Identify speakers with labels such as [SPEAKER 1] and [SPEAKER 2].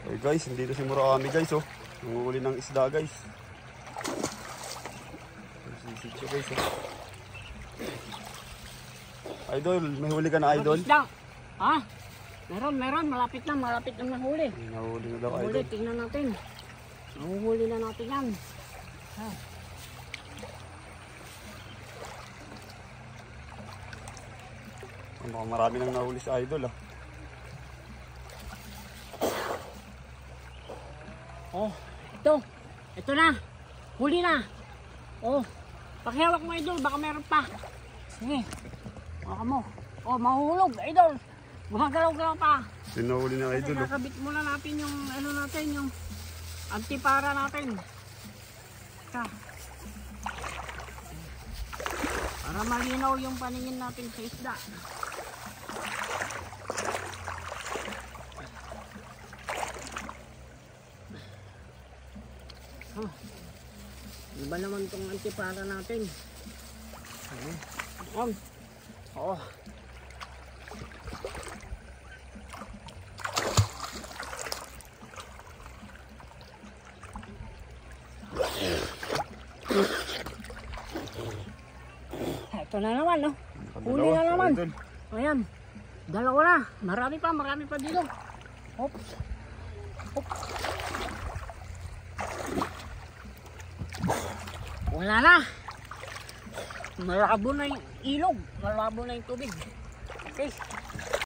[SPEAKER 1] Okay guys, dito si Murakami guys oh. Nanguhuli ng isda guys. Sisitso guys oh. Idol, may huli ka na idol?
[SPEAKER 2] Isda. Ha? Meron. Malapit na mahuli.
[SPEAKER 1] Nahuli na daw idol.
[SPEAKER 2] Mahuli, tingnan natin. Nahuhuli na natin yan. Ha?
[SPEAKER 1] Baka marami nang nahuli sa idol ah.
[SPEAKER 2] Oh, ito na. Huli na. Oh, pakihawak mo idol, baka meron pa. Sige, baka mo. Oh, mahuhulog idol. Gumagalaw-galaw pa.
[SPEAKER 1] Sinahuli na idol oh.
[SPEAKER 2] Kakabit muna natin yung ano natin, yung antipara natin. Para malinaw yung paningin natin sa isda. Oh, iba naman itong antipara natin. Oh. Ito na naman, no? Huli na naman. Ayan. Dalawa na. Marami pa dito. Hop. Wala na. Malabo na yung ilog. Malabo na yung tubig. Okay.